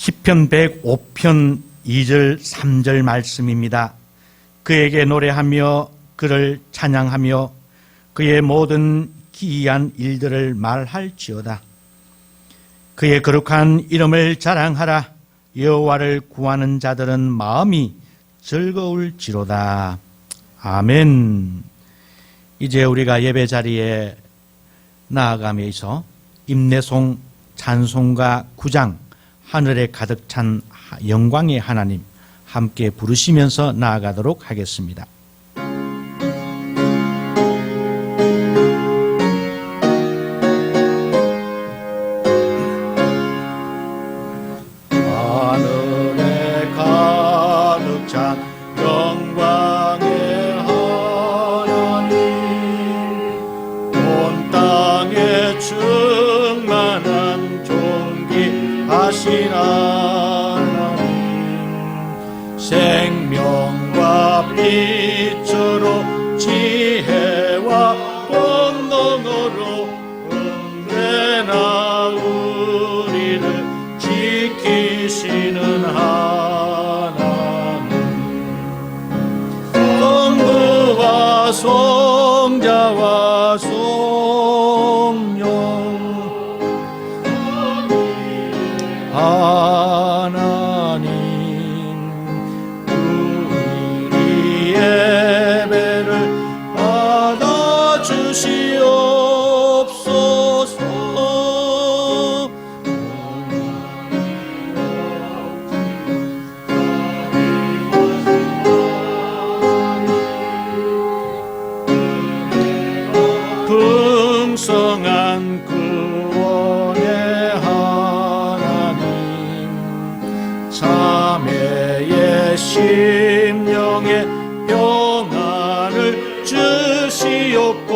시편 105편 2절 3절 말씀입니다. 그에게 노래하며 그를 찬양하며 그의 모든 기이한 일들을 말할지어다. 그의 거룩한 이름을 자랑하라. 여호와를 구하는 자들은 마음이 즐거울지로다. 아멘. 이제 우리가 예배 자리에 나아가면서 임내송 찬송가 9장 하늘에 가득 찬 영광의 하나님 함께 부르시면서 나아가도록 하겠습니다. 하늘에 가득 찬 영광의 하나님, 온 땅에 충만한 존귀하신 하나님, 생명과 빛으로 지혜와 권능으로 은혜나 우리를 지키시는 하나님, 성부와 성자와 성령 하나님, 우리 예배를 받아주시옵소서. 풍성한 구원의 하나님, 자매의 심령에 평안을 주시옵고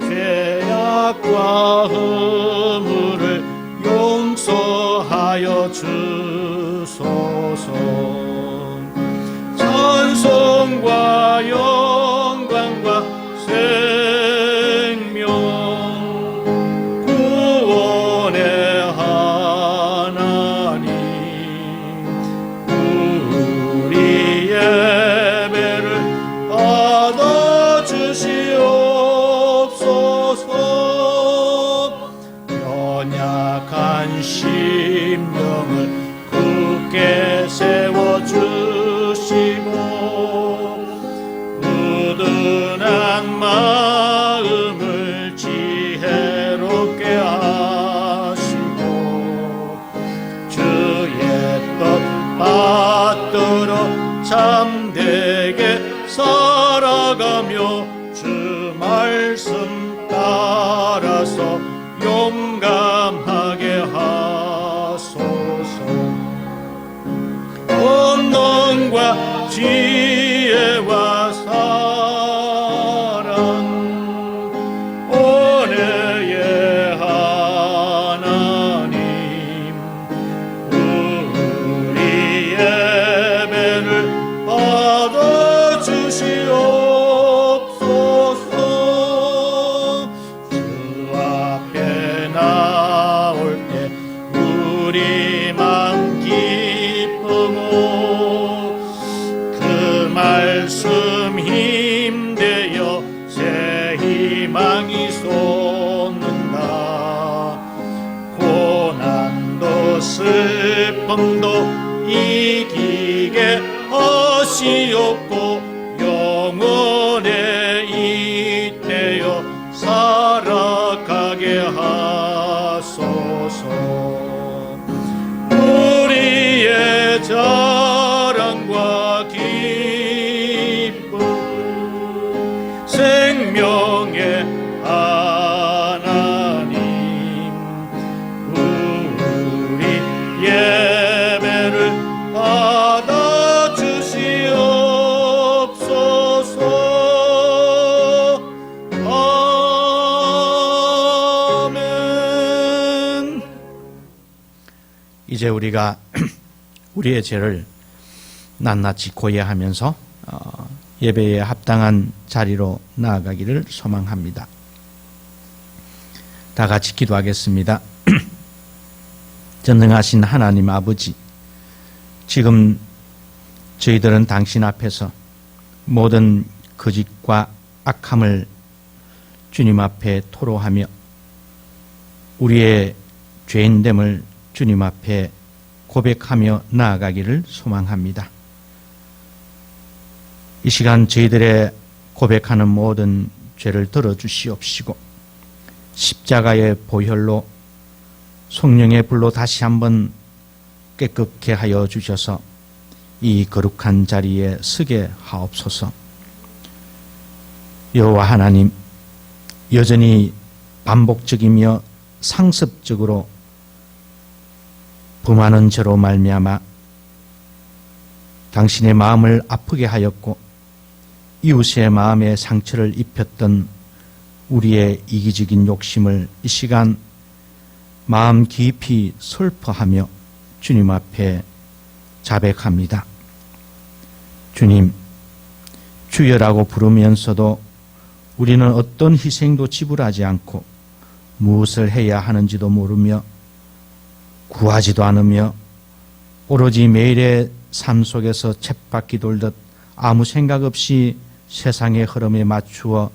죄악과 허물을 용서하여 주소서. 찬송과 영광과 생명 구원의 하나님, 우리 예배를 받아주시옵소서. 연약한 심령을 굳게 세워주시고 우둔한 마음을 지혜롭게 하시고 주의 뜻 받들어 참되게 살아가며 주 말씀 따라서 용감하게 하소서. 권능과 지혜와 사랑 은혜의 하나님, 우리 예배를 받아주시옵소서. 주 앞에 나올 때 우리 마음 기쁘고 그 말씀 힘되어 새 희망이 솟는다. 고난도 슬픔도 이기게 하시옵고 영원에 잇대어 살아가게 하소서. 우리의 자랑과 기쁨 생명의 하나님, 우리 예배를 받아주시옵소서. 아멘. 이제 우리가 우리의 죄를 낱낱이 고해하면서 예배에 합당한 자리로 나아가기를 소망합니다. 다 같이 기도하겠습니다. 전능하신 하나님 아버지, 지금 저희들은 당신 앞에서 모든 거짓과 악함을 주님 앞에 토로하며 우리의 죄인됨을 주님 앞에 고백하며 나아가기를 소망합니다. 이 시간 저희들의 고백하는 모든 죄를 들어주시옵시고 십자가의 보혈로 성령의 불로 다시 한번 깨끗게 하여 주셔서 이 거룩한 자리에 서게 하옵소서. 여호와 하나님, 여전히 반복적이며 상습적으로 범하는 죄로 말미암아 당신의 마음을 아프게 하였고 이웃의 마음에 상처를 입혔던 우리의 이기적인 욕심을 이 시간 마음 깊이 슬퍼하며 주님 앞에 자백합니다. 주님, 주여라고 부르면서도 우리는 어떤 희생도 지불하지 않고 무엇을 해야 하는지도 모르며 구하지도 않으며 오로지 매일의 삶 속에서 쳇바퀴 돌듯 아무 생각 없이 세상의 흐름에 맞추어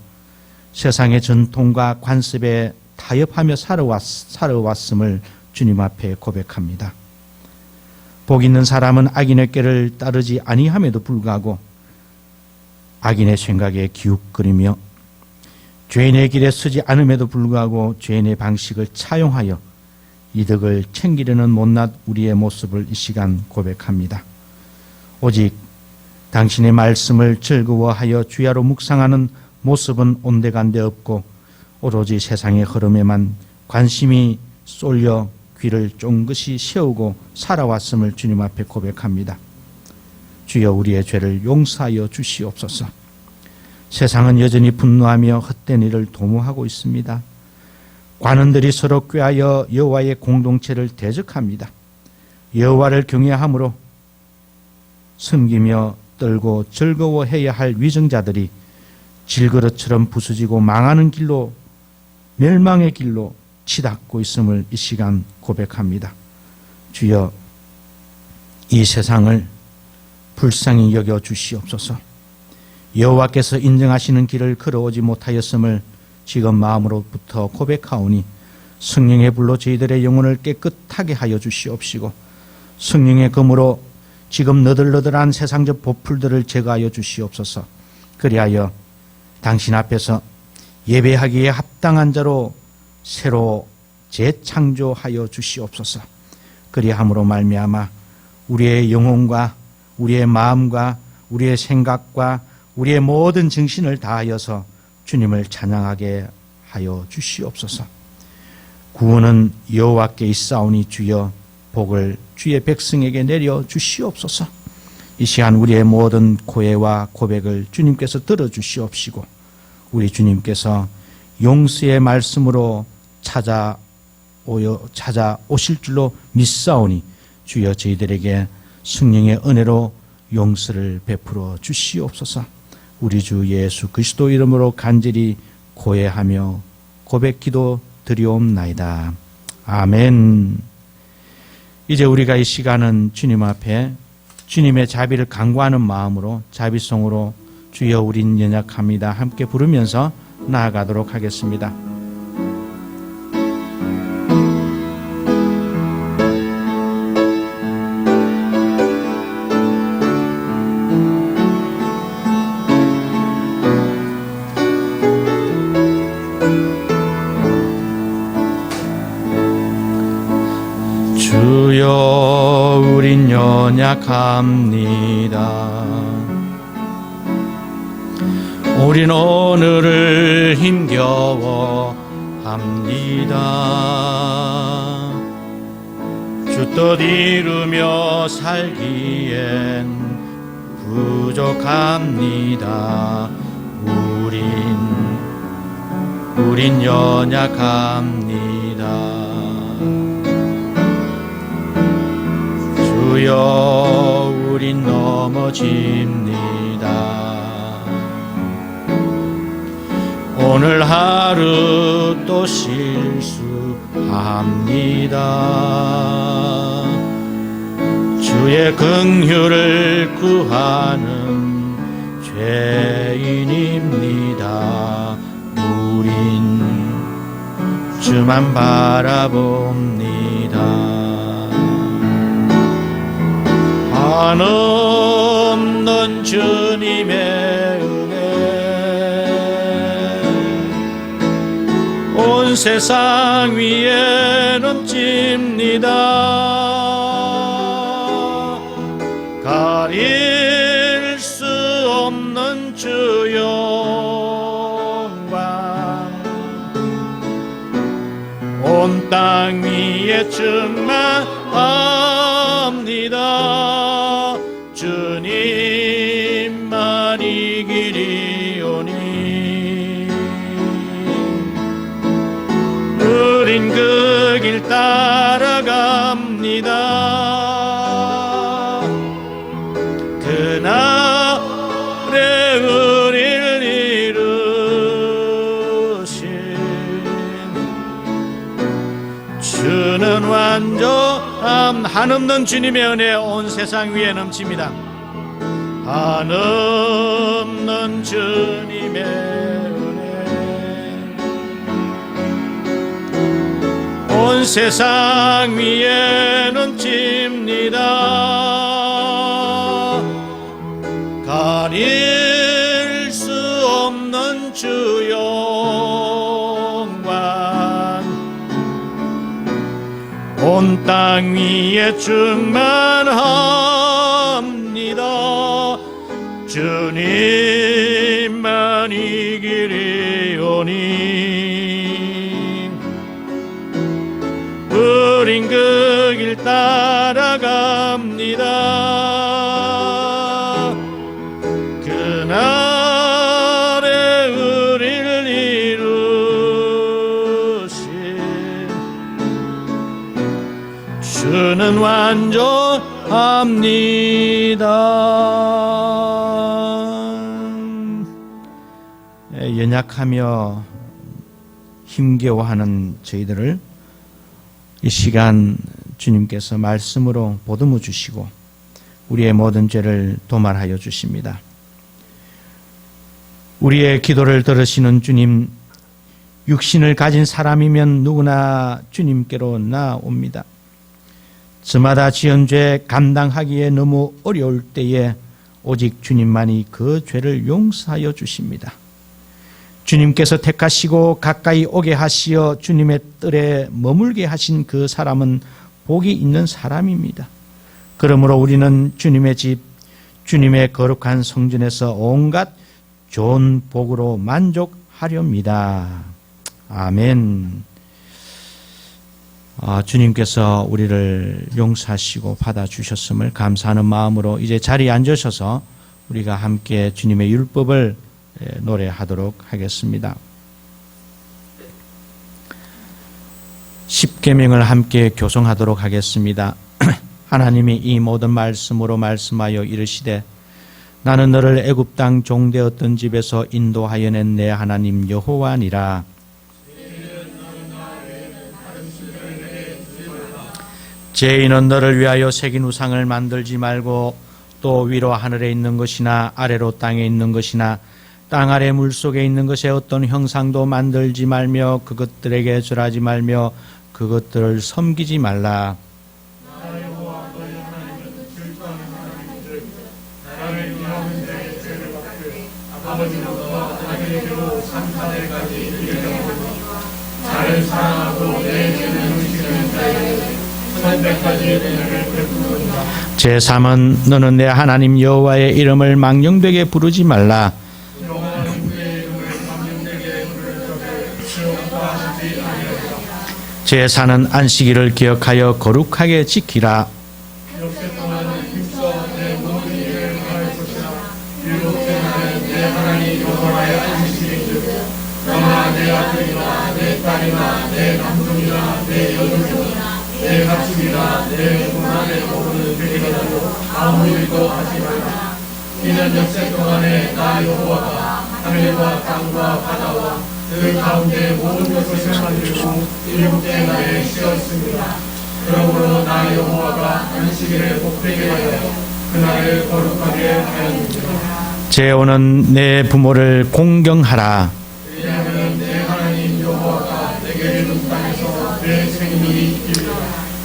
세상의 전통과 관습에 타협하며 살아왔음을 주님 앞에 고백합니다. 복 있는 사람은 악인의 꾀를 따르지 아니함에도 불구하고 악인의 생각에 기웃거리며 죄인의 길에 서지 않음에도 불구하고 죄인의 방식을 차용하여 이득을 챙기려는 못난 우리의 모습을 이 시간 고백합니다. 오직 당신의 말씀을 즐거워하여 주야로 묵상하는 모습은 온데간데 없고 오로지 세상의 흐름에만 관심이 쏠려 귀를 쫑긋이 세우고 살아왔음을 주님 앞에 고백합니다. 주여, 우리의 죄를 용서하여 주시옵소서. 세상은 여전히 분노하며 헛된 일을 도모하고 있습니다. 관원들이 서로 꾀하여 여호와의 공동체를 대적합니다. 여호와를 경외함으로 섬기며 떨고 즐거워해야 할 위정자들이 질그릇처럼 부서지고 망하는 길로, 멸망의 길로 치닫고 있음을 이 시간 고백합니다. 주여, 이 세상을 불쌍히 여겨 주시옵소서. 여호와께서 인정하시는 길을 걸어오지 못하였음을 지금 마음으로부터 고백하오니 성령의 불로 저희들의 영혼을 깨끗하게 하여 주시옵시고 성령의 검으로 지금 너덜너덜한 세상적 보풀들을 제거하여 주시옵소서. 그리하여 당신 앞에서 예배하기에 합당한 자로 새로 재창조하여 주시옵소서. 그리함으로 말미암아 우리의 영혼과 우리의 마음과 우리의 생각과 우리의 모든 정신을 다하여서 주님을 찬양하게 하여 주시옵소서. 구원은 여호와께 있사오니 주여 복을 주의 백성에게 내려 주시옵소서. 이 시간 우리의 모든 고해와 고백을 주님께서 들어주시옵시고 우리 주님께서 용서의 말씀으로 찾아오실 줄로 믿사오니 주여 저희들에게 성령의 은혜로 용서를 베풀어 주시옵소서. 우리 주 예수 그리스도 이름으로 간절히 고해하며 고백기도 드리옵나이다. 아멘. 이제 우리가 이 시간은 주님 앞에 주님의 자비를 간구하는 마음으로 자비송으로 주여 우린 연약합니다 함께 부르면서 나아가도록 하겠습니다. 주여 우린 연약합니다. 우린 오늘을 힘겨워합니다. 주 뜻 이루며 살기엔 부족합니다. 우린 연약합니다. 주여 우린 넘어집니다. 오늘 하루 또 실수합니다. 주의 긍휼을 구하는 죄인입니다. 우린 주만 바라봅니다. 한없는 주님의 은혜 온 세상 위에 넘칩니다. 가릴 수 없는 주 영광 온 땅 위에 충만합니다. 주님만 이기리오니 우린 그 길 따라갑니다. 그날에 우리를 이루신 주는 완전함 한없는 주님의 은혜 온 세상 위에 넘칩니다. 한없는 주님의 은혜 온 세상 위에 넘칩니다. 가릴 수 없는 주 영광 온 땅 위에 충만합니다. 주님만 이기리오니 우린 그 길 따라갑니다. 그날에 우리를 이루신 주는 완전합니다. 연약하며 힘겨워하는 저희들을 이 시간 주님께서 말씀으로 보듬어 주시고 우리의 모든 죄를 도말하여 주십니다. 우리의 기도를 들으시는 주님, 육신을 가진 사람이면 누구나 주님께로 나옵니다. 저마다 지은 죄 감당하기에 너무 어려울 때에 오직 주님만이 그 죄를 용서하여 주십니다. 주님께서 택하시고 가까이 오게 하시어 주님의 뜰에 머물게 하신 그 사람은 복이 있는 사람입니다. 그러므로 우리는 주님의 집, 주님의 거룩한 성전에서 온갖 좋은 복으로 만족하렵니다. 아멘. 주님께서 우리를 용서하시고 받아주셨음을 감사하는 마음으로 이제 자리에 앉으셔서 우리가 함께 주님의 율법을 노래하도록 하겠습니다. 십계명을 함께 교송하도록 하겠습니다. 하나님이 이 모든 말씀으로 말씀하여 이르시되 나는 너를 애굽 땅 종되었던 집에서 인도하여 낸 내 하나님 여호와니라. 죄인은 너를 위하여 새긴 우상을 만들지 말고 또 위로 하늘에 있는 것이나 아래로 땅에 있는 것이나 땅 아래 물속에 있는 것에 어떤 형상도 만들지 말며 그것들에게 절하지 말며 그것들을 섬기지 말라. 제3은 너는 내 하나님 여호와의 이름을 망령되게 부르지 말라. 제4는 안식일을 기억하여 거룩하게 지키라. 이는 역세 동안에 나 여호와가 하늘과 땅과 바다와 그 가운데 모든 것을 만들고 일곱째 날에 쉬었습니다. 그러므로 나 여호와가 안식일에 복되게 하여 그날을 거룩하게 하였느니라. 재혼은 내 부모를 공경하라. 왜냐하면 내 하나님 여호와가 내게 준 땅에서 내 생명이 있기를.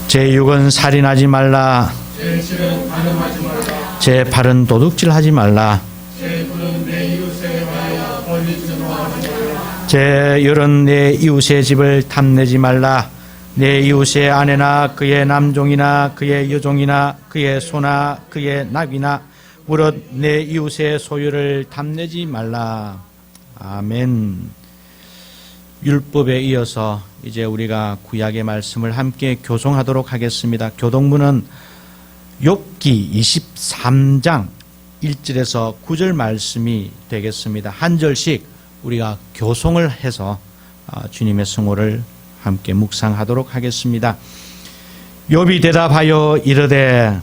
제6은 살인하지 말라. 제7은 간음하지 말라. 제8은 도둑질하지 말라. 제9는 내 이웃에 대하여 권리지 노하지 말라. 제10은 내 이웃의 집을 탐내지 말라. 내 이웃의 아내나 그의 남종이나 그의 여종이나 그의 소나 그의 낙이나 무릇 내 이웃의 소유를 탐내지 말라. 아멘. 율법에 이어서 이제 우리가 구약의 말씀을 함께 교송하도록 하겠습니다. 교동문은 욥기 23장 1절에서 9절 말씀이 되겠습니다. 한 절씩 우리가 교송을 해서 주님의 성호를 함께 묵상하도록 하겠습니다. 욥이 대답하여 이르되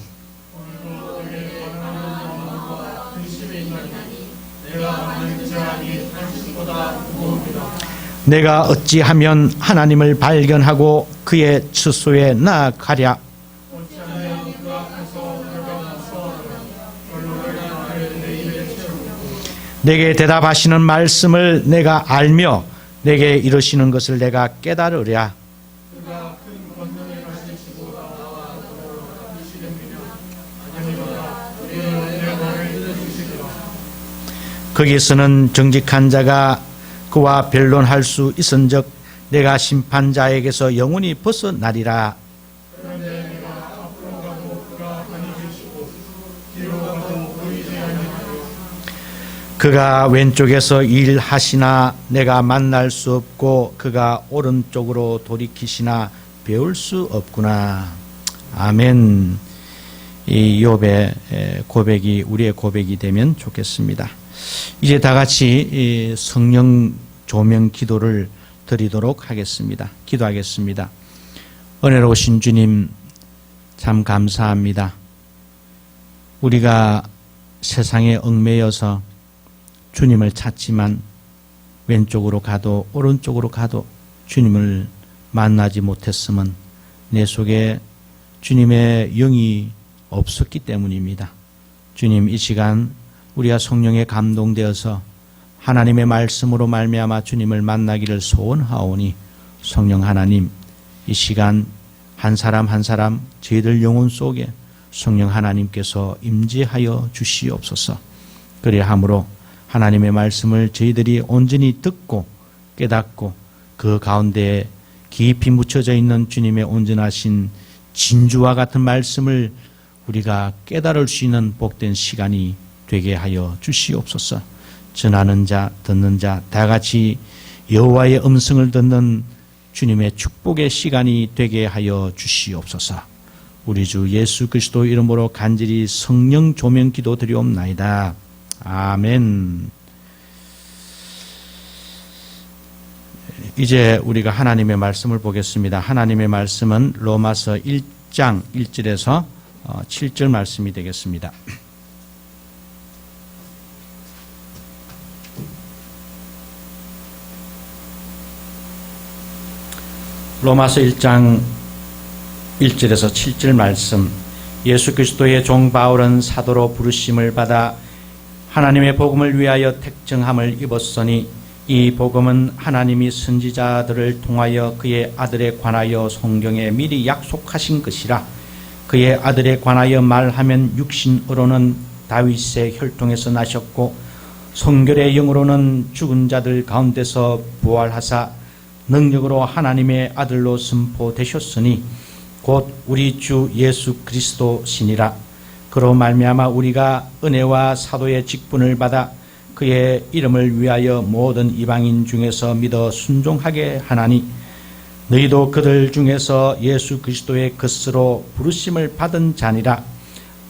내가 어찌하면 하나님을 발견하고 그의 처소에 나아가랴. 내게 대답하시는 말씀을 내가 알며 내게 이르시는 것을 내가 깨달으랴. 거기서는 정직한 자가 그와 변론할 수 있은즉 내가 심판자에게서 영원히 벗어나리라. 그가 왼쪽에서 일하시나 내가 만날 수 없고 그가 오른쪽으로 돌이키시나 배울 수 없구나. 아멘. 이 욥의 고백이 우리의 고백이 되면 좋겠습니다. 이제 다 같이 성령 조명 기도를 드리도록 하겠습니다. 기도하겠습니다. 은혜로우신 주님, 참 감사합니다. 우리가 세상에 얽매여서 주님을 찾지만 왼쪽으로 가도 오른쪽으로 가도 주님을 만나지 못했음은 내 속에 주님의 영이 없었기 때문입니다. 주님, 이 시간 우리가 성령에 감동되어서 하나님의 말씀으로 말미암아 주님을 만나기를 소원하오니 성령 하나님, 이 시간 한 사람 한 사람 저희들 영혼 속에 성령 하나님께서 임재하여 주시옵소서. 그리함으로 하나님의 말씀을 저희들이 온전히 듣고 깨닫고 그 가운데에 깊이 묻혀져 있는 주님의 온전하신 진주와 같은 말씀을 우리가 깨달을 수 있는 복된 시간이 되게 하여 주시옵소서. 전하는 자, 듣는 자 다 같이 여호와의 음성을 듣는 주님의 축복의 시간이 되게 하여 주시옵소서. 우리 주 예수 그리스도 이름으로 간절히 성령 조명 기도 드리옵나이다. 아멘. 이제 우리가 하나님의 말씀을 보겠습니다. 하나님의 말씀은 로마서 1장 1절에서 7절 말씀이 되겠습니다. 로마서 1장 1절에서 7절 말씀. 예수 그리스도의 종 바울은 사도로 부르심을 받아 하나님의 복음을 위하여 택정함을 입었으니 이 복음은 하나님이 선지자들을 통하여 그의 아들에 관하여 성경에 미리 약속하신 것이라. 그의 아들에 관하여 말하면 육신으로는 다윗의 혈통에서 나셨고 성결의 영으로는 죽은 자들 가운데서 부활하사 능력으로 하나님의 아들로 선포되셨으니 곧 우리 주 예수 그리스도시니라. 그로 말미암아 우리가 은혜와 사도의 직분을 받아 그의 이름을 위하여 모든 이방인 중에서 믿어 순종하게 하나니 너희도 그들 중에서 예수 그리스도의 것으로 부르심을 받은 자니라.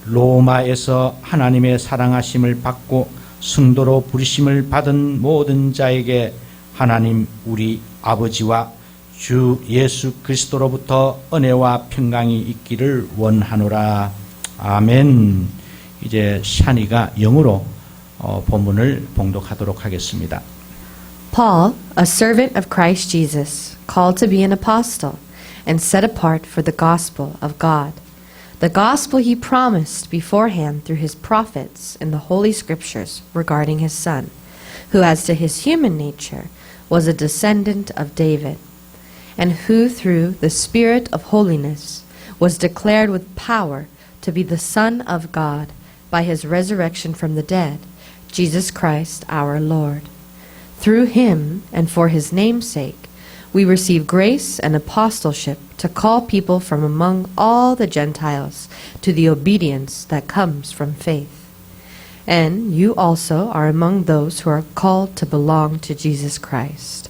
로마에서 하나님의 사랑하심을 받고 성도로 부르심을 받은 모든 자에게 하나님 우리 아버지와 주 예수 그리스도로부터 은혜와 평강이 있기를 원하노라. 아멘. 이제 샤니가 영어로 본문을 봉독하도록 하겠습니다. Paul, a servant of Christ Jesus, called to be an apostle, and set apart for the gospel of God, the gospel he promised beforehand through his prophets in the Holy Scriptures regarding his Son, who as to his human nature was a descendant of David, and who through the Spirit of holiness was declared with power to be the Son of God by his resurrection from the dead, Jesus Christ our Lord. Through him, and for his name's sake, we receive grace and apostleship to call people from among all the Gentiles to the obedience that comes from faith. And you also are among those who are called to belong to Jesus Christ.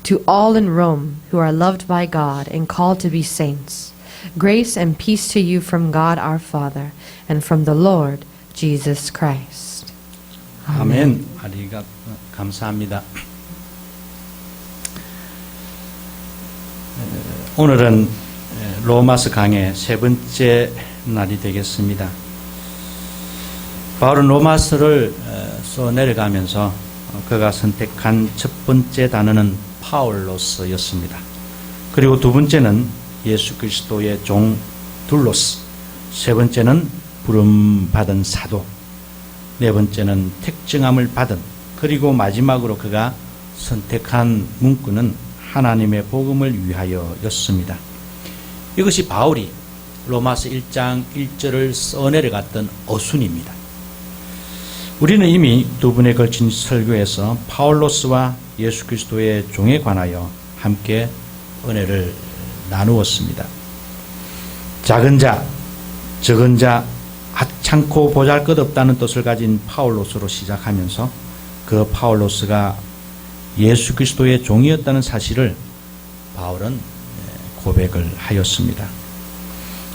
To all in Rome who are loved by God and called to be saints, grace and peace to you from God our Father and from the Lord Jesus Christ. 아멘. 감사합니다. 오늘은 로마서 강의 세 번째 날이 되겠습니다. 바울은 로마서를 써 내려가면서 그가 선택한 첫 번째 단어는 파울로스였습니다. 그리고 두 번째는 예수 그리스도의 종 둘로스, 세 번째는 부름받은 사도, 네 번째는 택정함을 받은, 그리고 마지막으로 그가 선택한 문구는 하나님의 복음을 위하여였습니다. 이것이 바울이 로마서 1장 1절을 써내려갔던 어순입니다. 우리는 이미 두 번에 걸친 설교에서 파울로스와 예수 그리스도의 종에 관하여 함께 은혜를 나누었습니다. 작은 자, 적은 자, 하찮고 보잘것없다는 뜻을 가진 파울로스로 시작하면서 그 파울로스가 예수 그리스도의 종이었다는 사실을 바울은 고백을 하였습니다.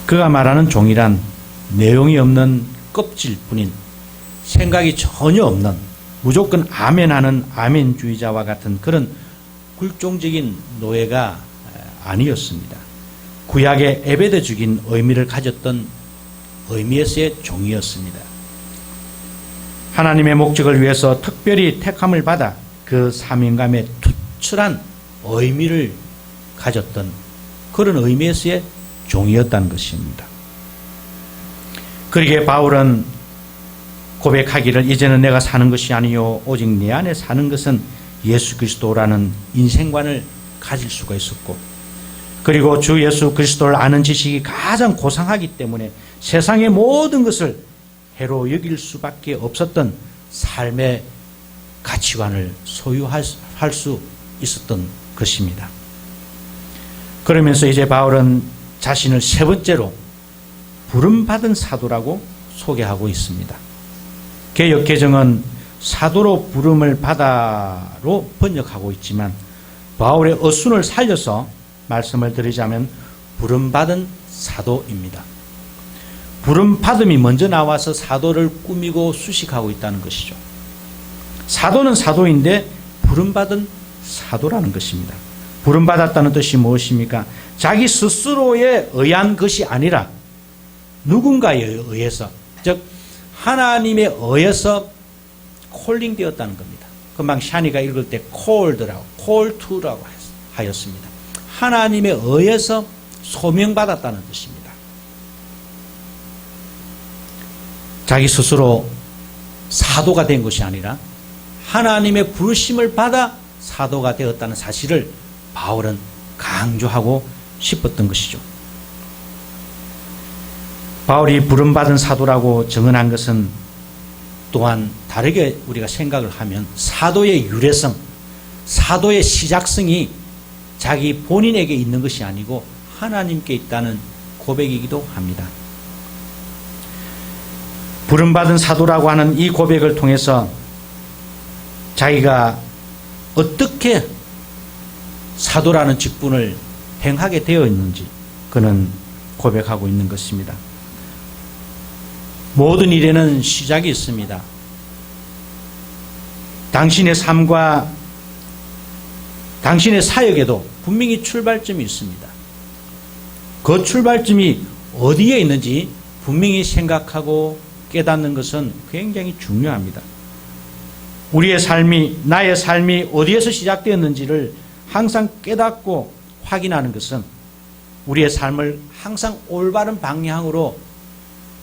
그가 말하는 종이란 내용이 없는 껍질뿐인, 생각이 전혀 없는, 무조건 아멘하는 아멘주의자와 같은 그런 굴종적인 노예가 아니었습니다. 구약의 에베드적인 의미를 가졌던 의미에서의 종이었습니다. 하나님의 목적을 위해서 특별히 택함을 받아 그 사명감에 투철한 의미를 가졌던 그런 의미에서의 종이었다는 것입니다. 그러기에 바울은 고백하기를 이제는 내가 사는 것이 아니요 오직 내 안에 사는 것은 예수 그리스도라는 인생관을 가질 수가 있었고, 그리고 주 예수 그리스도를 아는 지식이 가장 고상하기 때문에 세상의 모든 것을 해로 여길 수밖에 없었던 삶의 가치관을 소유할 수 있었던 것입니다. 그러면서 이제 바울은 자신을 세 번째로 부름받은 사도라고 소개하고 있습니다. 개역개정은 사도로 부름을 받아로 번역하고 있지만 바울의 어순을 살려서 말씀을 드리자면 부름받은 사도입니다. 부름받음이 먼저 나와서 사도를 꾸미고 수식하고 있다는 것이죠. 사도는 사도인데 부름받은 사도라는 것입니다. 부름받았다는 뜻이 무엇입니까? 자기 스스로에 의한 것이 아니라 누군가에 의해서, 즉 하나님에 의해서 콜링 되었다는 겁니다. 금방 샤니가 읽을 때 called라고, call to라고 하였습니다. 하나님에 의해서 소명받았다는 뜻입니다. 자기 스스로 사도가 된 것이 아니라 하나님의 부르심을 받아 사도가 되었다는 사실을 바울은 강조하고 싶었던 것이죠. 바울이 부름받은 사도라고 정언한 것은 또한 다르게 우리가 생각을 하면 사도의 유래성, 사도의 시작성이 자기 본인에게 있는 것이 아니고 하나님께 있다는 고백이기도 합니다. 부름받은 사도라고 하는 이 고백을 통해서 자기가 어떻게 사도라는 직분을 행하게 되어 있는지 그는 고백하고 있는 것입니다. 모든 일에는 시작이 있습니다. 당신의 삶과 당신의 사역에도 분명히 출발점이 있습니다. 그 출발점이 어디에 있는지 분명히 생각하고 깨닫는 것은 굉장히 중요합니다. 우리의 삶이, 나의 삶이 어디에서 시작되었는지를 항상 깨닫고 확인하는 것은 우리의 삶을 항상 올바른 방향으로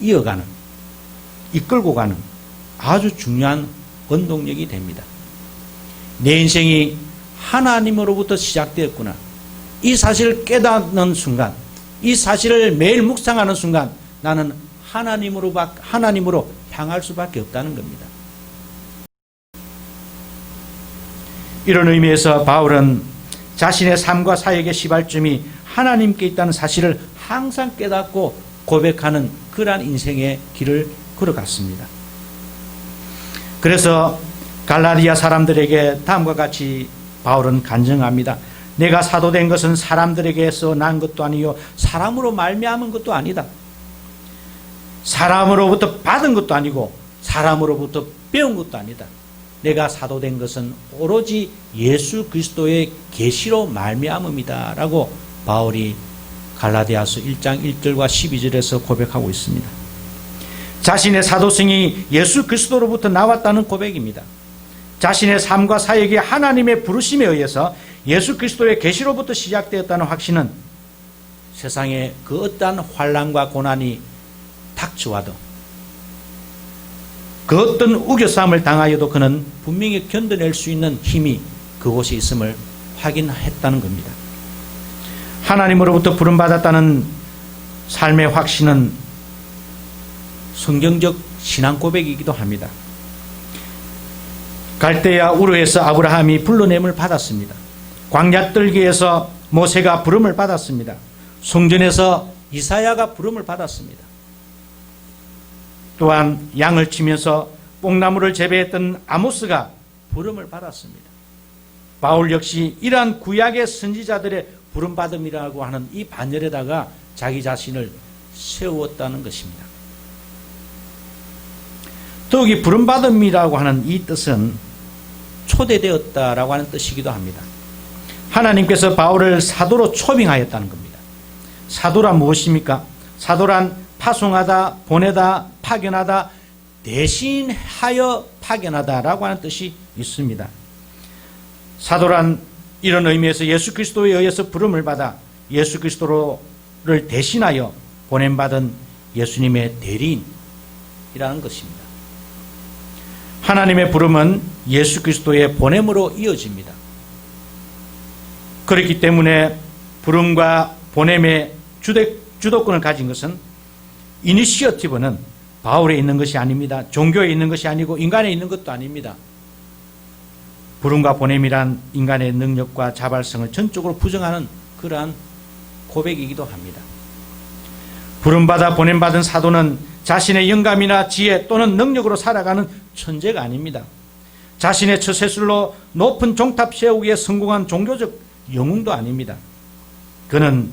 이어가는, 이끌고 가는 아주 중요한 원동력이 됩니다. 내 인생이 하나님으로부터 시작되었구나. 이 사실을 깨닫는 순간, 이 사실을 매일 묵상하는 순간 나는 하나님으로 향할 수밖에 없다는 겁니다. 이런 의미에서 바울은 자신의 삶과 사역의 시발점이 하나님께 있다는 사실을 항상 깨닫고 고백하는 그러한 인생의 길을 걸어갔습니다. 그래서 갈라디아 사람들에게 다음과 같이 바울은 간증합니다. 내가 사도된 것은 사람들에게서 난 것도 아니요 사람으로 말미암은 것도 아니다. 사람으로부터 받은 것도 아니고 사람으로부터 배운 것도 아니다. 내가 사도된 것은 오로지 예수 그리스도의 계시로 말미암음이다 라고 바울이 갈라디아서 1장 1절과 12절에서 고백하고 있습니다. 자신의 사도성이 예수 그리스도로부터 나왔다는 고백입니다. 자신의 삶과 사역이 하나님의 부르심에 의해서 예수 그리스도의 계시로부터 시작되었다는 확신은 세상에 그 어떠한 환난과 고난이 닥쳐와도 그 어떤 우겨싸움을 당하여도 그는 분명히 견뎌낼 수 있는 힘이 그곳에 있음을 확인했다는 겁니다. 하나님으로부터 부름받았다는 삶의 확신은 성경적 신앙 고백이기도 합니다. 갈대아 우르에서 아브라함이 불러냄을 받았습니다. 광야 뜰기에서 모세가 부름을 받았습니다. 성전에서 이사야가 부름을 받았습니다. 또한 양을 치면서 뽕나무를 재배했던 아모스가 부름을 받았습니다. 바울 역시 이러한 구약의 선지자들의 부름받음이라고 하는 이 반열에다가 자기 자신을 세웠다는 것입니다. 더욱이 부름받음이라고 하는 이 뜻은 초대되었다라고 하는 뜻이기도 합니다. 하나님께서 바울을 사도로 초빙하였다는 겁니다. 사도란 무엇입니까? 사도란 파송하다, 보내다, 파견하다, 대신하여 파견하다라고 하는 뜻이 있습니다. 사도란 이런 의미에서 예수 그리스도에 의해서 부름을 받아 예수 그리스도를 대신하여 보냄받은 예수님의 대리인이라는 것입니다. 하나님의 부름은 예수 그리스도의 보냄으로 이어집니다. 그렇기 때문에 부름과 보냄의 주도권을 가진 것은 이니시어티브는 바울에 있는 것이 아닙니다. 종교에 있는 것이 아니고 인간에 있는 것도 아닙니다. 부름과 보냄이란 인간의 능력과 자발성을 전적으로 부정하는 그러한 고백이기도 합니다. 부름받아 보냄받은 사도는 자신의 영감이나 지혜 또는 능력으로 살아가는 천재가 아닙니다. 자신의 처세술로 높은 종탑 세우기에 성공한 종교적 영웅도 아닙니다. 그는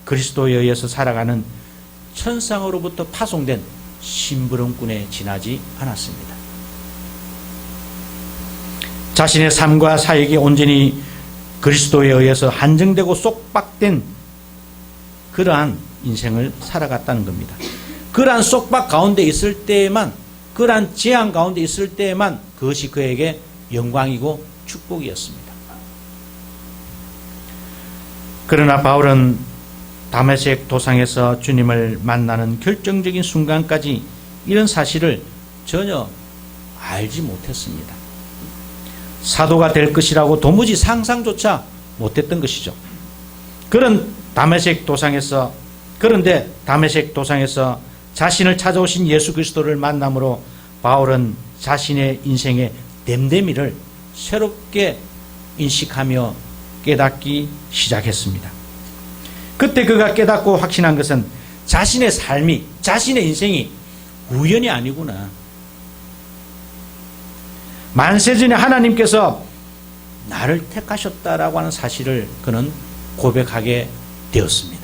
그리스도에 의해서 살아가는 천상으로부터 파송된 심부름꾼에 지나지 않았습니다. 자신의 삶과 사역이 온전히 그리스도에 의해서 한정되고 속박된 그러한 인생을 살아갔다는 겁니다. 그러한 속박 가운데 있을 때에만, 그러한 재앙 가운데 있을 때에만 그것이 그에게 영광이고 축복이었습니다. 그러나 바울은 다메섹 도상에서 주님을 만나는 결정적인 순간까지 이런 사실을 전혀 알지 못했습니다. 사도가 될 것이라고 도무지 상상조차 못했던 것이죠. 그런데 다메섹 도상에서 자신을 찾아오신 예수 그리스도를 만남으로 바울은 자신의 인생의 댐댐이를 새롭게 인식하며 깨닫기 시작했습니다. 그때 그가 깨닫고 확신한 것은 자신의 삶이, 자신의 인생이 우연이 아니구나. 만세전에 하나님께서 나를 택하셨다라고 하는 사실을 그는 고백하게 되었습니다.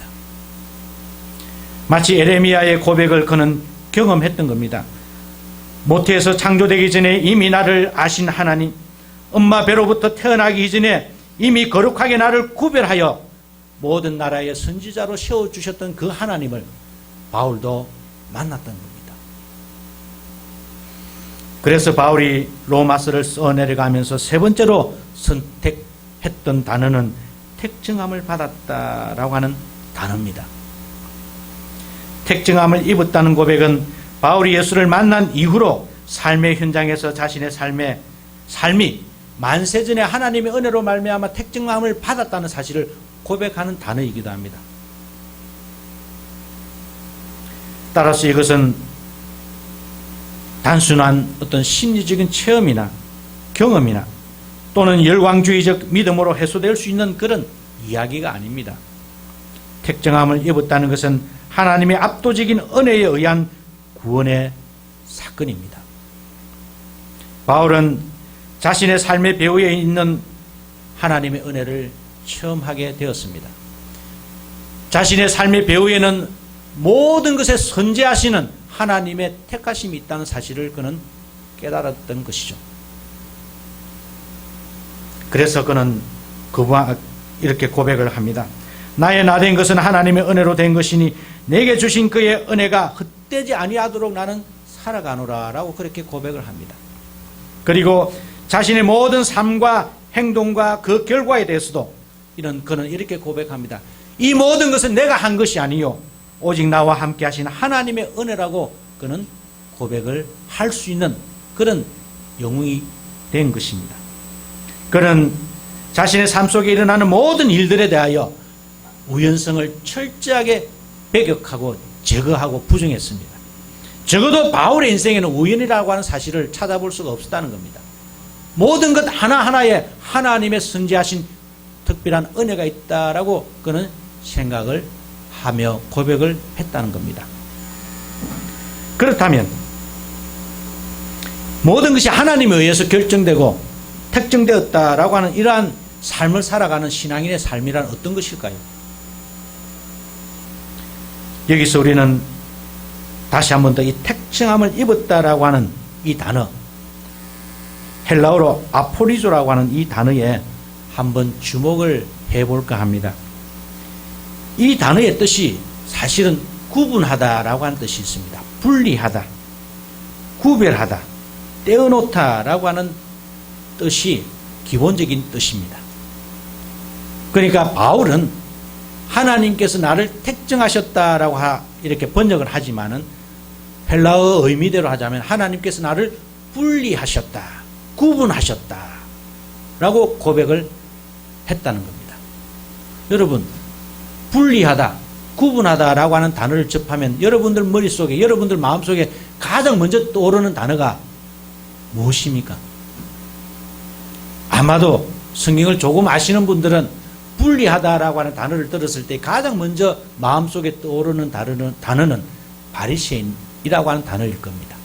마치 에레미야의 고백을 그는 경험했던 겁니다. 모태에서 창조되기 전에 이미 나를 아신 하나님, 엄마 배로부터 태어나기 이전에 이미 거룩하게 나를 구별하여 모든 나라의 선지자로 세워주셨던 그 하나님을 바울도 만났던 겁니다. 그래서 바울이 로마서를 써내려가면서 세 번째로 선택했던 단어는 택정함을 받았다라고 하는 단어입니다. 택정함을 입었다는 고백은 바울이 예수를 만난 이후로 삶의 현장에서 자신의 삶이 만세전에 하나님의 은혜로 말미암아 택정함을 받았다는 사실을 고백하는 단어이기도 합니다. 따라서 이것은 단순한 어떤 심리적인 체험이나 경험이나 또는 열광주의적 믿음으로 해소될 수 있는 그런 이야기가 아닙니다. 택정함을 입었다는 것은 하나님의 압도적인 은혜에 의한 구원의 사건입니다. 바울은 자신의 삶의 배후에 있는 하나님의 은혜를 체험하게 되었습니다. 자신의 삶의 배후에는 모든 것에 선재하시는 하나님의 택하심이 있다는 사실을 그는 깨달았던 것이죠. 그래서 그는 이렇게 고백을 합니다. 나의 나된 것은 하나님의 은혜로 된 것이니 내게 주신 그의 은혜가 헛되지 아니하도록 나는 살아가노라 라고 그렇게 고백을 합니다. 그리고 자신의 모든 삶과 행동과 그 결과에 대해서도 그는 이렇게 고백합니다. 이 모든 것은 내가 한 것이 아니요 오직 나와 함께 하신 하나님의 은혜라고 그는 고백을 할 수 있는 그런 영웅이 된 것입니다. 그는 자신의 삶 속에 일어나는 모든 일들에 대하여 우연성을 철저하게 배격하고 제거하고 부정했습니다. 적어도 바울의 인생에는 우연이라고 하는 사실을 찾아볼 수가 없었다는 겁니다. 모든 것 하나하나에 하나님의 선지하신 특별한 은혜가 있다라고 그는 생각을 하며 고백을 했다는 겁니다. 그렇다면 모든 것이 하나님에 의해서 결정되고 특정되었다라고 하는 이러한 삶을 살아가는 신앙인의 삶이란 어떤 것일까요? 여기서 우리는 다시 한 번 더 이 택정함을 입었다라고 하는 이 단어, 헬라어로 아포리조라고 하는 이 단어에 한번 주목을 해볼까 합니다. 이 단어의 뜻이 사실은 구분하다라고 하는 뜻이 있습니다. 분리하다, 구별하다, 떼어놓다라고 하는 뜻이 기본적인 뜻입니다. 그러니까 바울은 하나님께서 나를 택정하셨다라고 이렇게 번역을 하지만은 헬라어 의미대로 하자면 하나님께서 나를 분리하셨다, 구분하셨다라고 고백을 했다는 겁니다. 여러분, 분리하다, 구분하다라고 하는 단어를 접하면 여러분들 머릿속에, 여러분들 마음속에 가장 먼저 떠오르는 단어가 무엇입니까? 아마도 성경을 조금 아시는 분들은 분리하다라고 하는 단어를 들었을 때 가장 먼저 마음속에 떠오르는 단어는 바리새인이라고 하는 단어일 겁니다.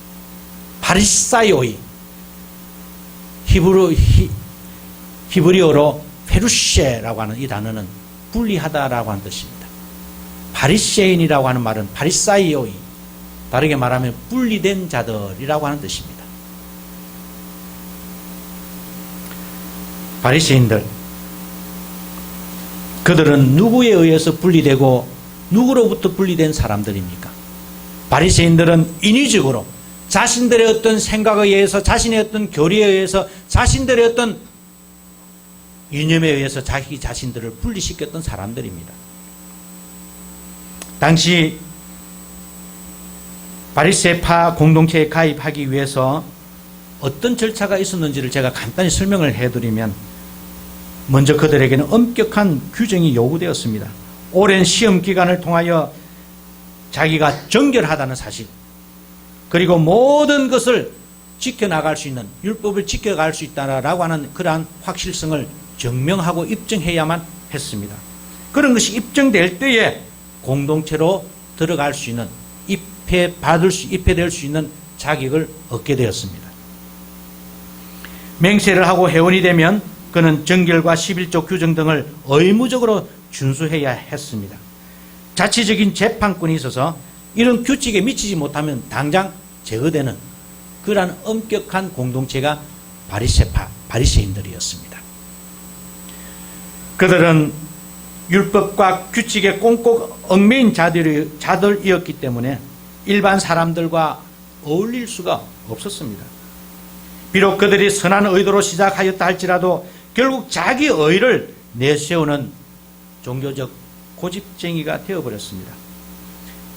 바리사이오이, 히브리어로 페루쉐라고 하는 이 단어는 분리하다라고 하는 뜻입니다. 바리새인이라고 하는 말은 바리사이오이, 다르게 말하면 분리된 자들이라고 하는 뜻입니다. 바리새인들, 그들은 누구에 의해서 분리되고 누구로부터 분리된 사람들입니까? 바리새인들은 인위적으로 자신들의 어떤 생각에 의해서, 자신의 어떤 교리에 의해서, 자신들의 어떤 이념에 의해서 자기 자신들을 분리시켰던 사람들입니다. 당시 바리새파 공동체에 가입하기 위해서 어떤 절차가 있었는지를 제가 간단히 설명을 해드리면, 먼저 그들에게는 엄격한 규정이 요구되었습니다. 오랜 시험 기간을 통하여 자기가 정결하다는 사실, 그리고 모든 것을 지켜나갈 수 있는, 율법을 지켜갈 수 있다라고 하는 그러한 확실성을 증명하고 입증해야만 했습니다. 그런 것이 입증될 때에 공동체로 들어갈 수 있는, 입회될 수 있는 자격을 얻게 되었습니다. 맹세를 하고 회원이 되면 그는 정결과 11조 규정 등을 의무적으로 준수해야 했습니다. 자치적인 재판권이 있어서 이런 규칙에 미치지 못하면 당장 제거되는 그러한 엄격한 공동체가 바리새인들이었습니다. 그들은 율법과 규칙에 꽁꽁 얽매인 자들이었기 때문에 일반 사람들과 어울릴 수가 없었습니다. 비록 그들이 선한 의도로 시작하였다 할지라도 결국 자기 의를 내세우는 종교적 고집쟁이가 되어버렸습니다.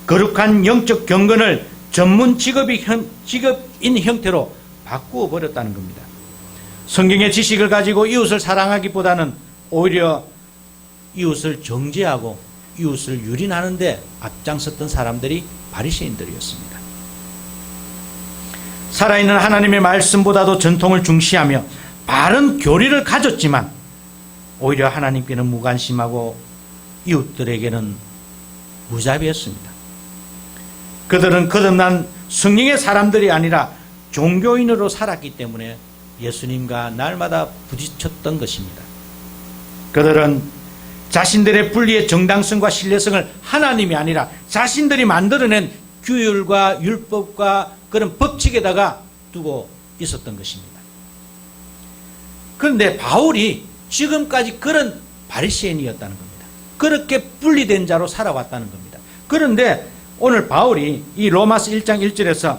거룩한 영적 경건을 전문 직업인 형태로 바꾸어 버렸다는 겁니다. 성경의 지식을 가지고 이웃을 사랑하기보다는 오히려 이웃을 정죄하고 이웃을 유린하는 데 앞장섰던 사람들이 바리새인들이었습니다. 살아있는 하나님의 말씀보다도 전통을 중시하며 바른 교리를 가졌지만 오히려 하나님께는 무관심하고 이웃들에게는 무자비했습니다. 그들은 거듭난 성령의 사람들이 아니라 종교인으로 살았기 때문에 예수님과 날마다 부딪혔던 것입니다. 그들은 자신들의 분리의 정당성과 신뢰성을 하나님이 아니라 자신들이 만들어낸 규율과 율법과 그런 법칙에다가 두고 있었던 것입니다. 그런데 바울이 지금까지 그런 바리새인이었다는 겁니다. 그렇게 분리된 자로 살아왔다는 겁니다. 그런데 오늘 바울이 이 로마서 1장 1절에서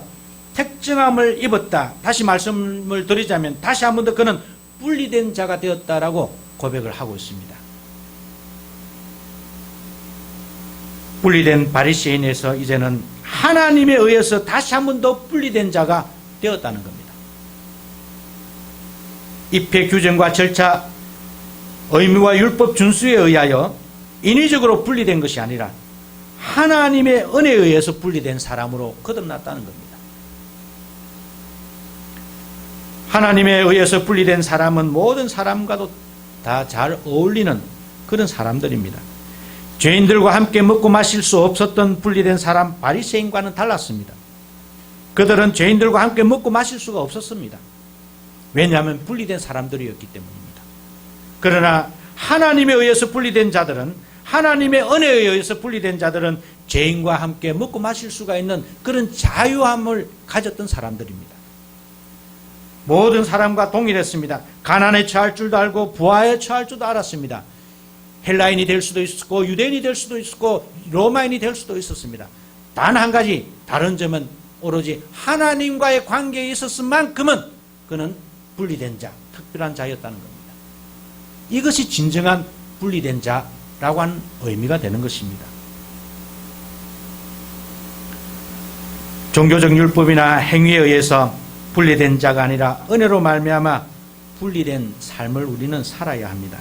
택정함을 입었다. 다시 말씀을 드리자면 다시 한 번 더 그는 분리된 자가 되었다라고 고백을 하고 있습니다. 분리된 바리새인에서 이제는 하나님에 의해서 다시 한 번 더 분리된 자가 되었다는 겁니다. 입회 규정과 절차, 의무와 율법 준수에 의하여 인위적으로 분리된 것이 아니라 하나님의 은혜에 의해서 분리된 사람으로 거듭났다는 겁니다. 하나님에 의해서 분리된 사람은 모든 사람과도 다 잘 어울리는 그런 사람들입니다. 죄인들과 함께 먹고 마실 수 없었던 분리된 사람 바리새인과는 달랐습니다. 그들은 죄인들과 함께 먹고 마실 수가 없었습니다. 왜냐하면 분리된 사람들이었기 때문입니다. 그러나 하나님에 의해서 분리된 자들은, 하나님의 은혜에 의해서 분리된 자들은 죄인과 함께 먹고 마실 수가 있는 그런 자유함을 가졌던 사람들입니다. 모든 사람과 동일했습니다. 가난에 처할 줄도 알고 부하에 처할 줄도 알았습니다. 헬라인이 될 수도 있었고 유대인이 될 수도 있었고 로마인이 될 수도 있었습니다. 단 한 가지 다른 점은 오로지 하나님과의 관계에 있었을 만큼은 그는 분리된 자, 특별한 자였다는 겁니다. 이것이 진정한 분리된 자라고 하는 의미가 되는 것입니다. 종교적 율법이나 행위에 의해서 분리된 자가 아니라 은혜로 말미암아 분리된 삶을 우리는 살아야 합니다.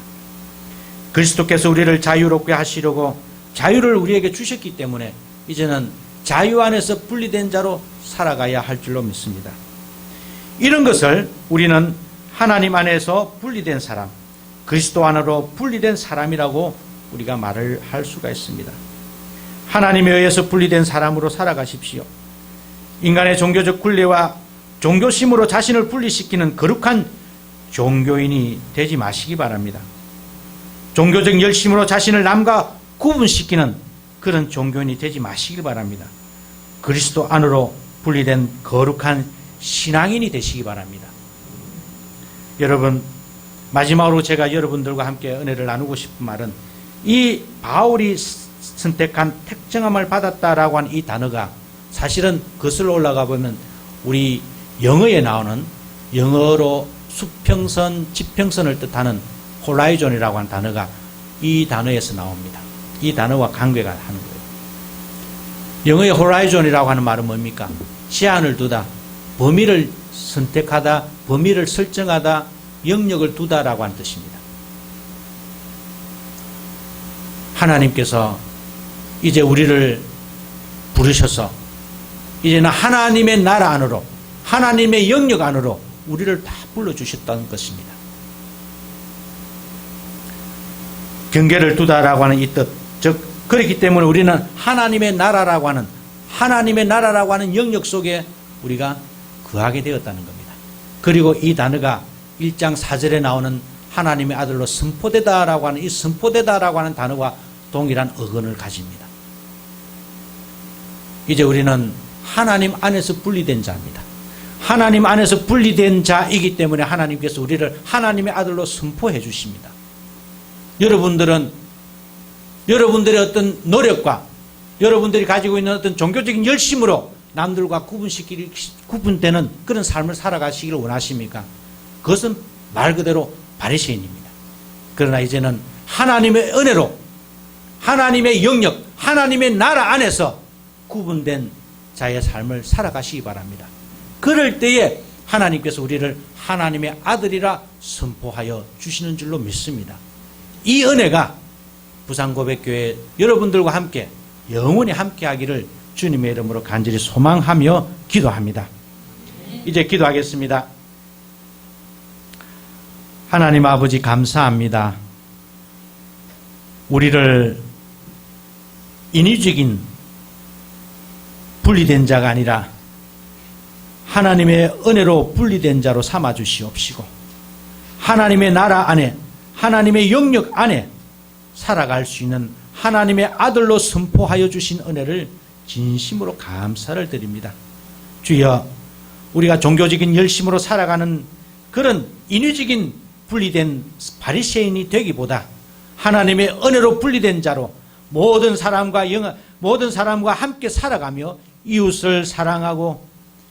그리스도께서 우리를 자유롭게 하시려고 자유를 우리에게 주셨기 때문에 이제는 자유 안에서 분리된 자로 살아가야 할 줄로 믿습니다. 이런 것을 우리는 하나님 안에서 분리된 사람, 그리스도 안으로 분리된 사람이라고 우리가 말을 할 수가 있습니다. 하나님에 의해서 분리된 사람으로 살아가십시오. 인간의 종교적 굴레와 종교심으로 자신을 분리시키는 거룩한 종교인이 되지 마시기 바랍니다. 종교적 열심으로 자신을 남과 구분시키는 그런 종교인이 되지 마시기 바랍니다. 그리스도 안으로 분리된 거룩한 신앙인이 되시기 바랍니다. 여러분, 마지막으로 제가 여러분들과 함께 은혜를 나누고 싶은 말은 이 바울이 선택한 택정함을 받았다라고 하는 이 단어가 사실은 거슬러 올라가 보면 우리 영어에 나오는, 영어로 수평선, 지평선을 뜻하는 호라이존이라고 하는 단어가 이 단어에서 나옵니다. 이 단어와 관계가 하는 거예요. 영어의 호라이존이라고 하는 말은 뭡니까? 제한을 두다, 범위를 선택하다, 범위를 설정하다, 영역을 두다라고 하는 뜻입니다. 하나님께서 이제 우리를 부르셔서 이제는 하나님의 나라 안으로, 하나님의 영역 안으로 우리를 다 불러주셨다는 것입니다. 경계를 두다라고 하는 이 뜻, 즉 그렇기 때문에 우리는 하나님의 나라라고 하는 영역 속에 우리가 거하게 되었다는 겁니다. 그리고 이 단어가 1장 4절에 나오는 하나님의 아들로 선포되다라고 하는 이 선포되다라고 하는 단어와 동일한 어근을 가집니다. 이제 우리는 하나님 안에서 분리된 자입니다. 하나님 안에서 분리된 자이기 때문에 하나님께서 우리를 하나님의 아들로 선포해 주십니다. 여러분들은 여러분들의 어떤 노력과 여러분들이 가지고 있는 어떤 종교적인 열심으로 남들과 구분되는 그런 삶을 살아가시기를 원하십니까? 그것은 말 그대로 바리새인입니다. 그러나 이제는 하나님의 은혜로 하나님의 영역, 하나님의 나라 안에서 구분된 자의 삶을 살아가시기 바랍니다. 그럴 때에 하나님께서 우리를 하나님의 아들이라 선포하여 주시는 줄로 믿습니다. 이 은혜가 부산고백교회 여러분들과 함께 영원히 함께하기를 주님의 이름으로 간절히 소망하며 기도합니다. 이제 기도하겠습니다. 하나님 아버지 감사합니다. 우리를 인위적인 분리된 자가 아니라 하나님의 은혜로 분리된 자로 삼아 주시옵시고 하나님의 나라 안에 하나님의 영역 안에 살아갈 수 있는 하나님의 아들로 선포하여 주신 은혜를 진심으로 감사를 드립니다. 주여, 우리가 종교적인 열심으로 살아가는 그런 인위적인 분리된 바리새인이 되기보다 하나님의 은혜로 분리된 자로 모든 사람과 함께 살아가며 이웃을 사랑하고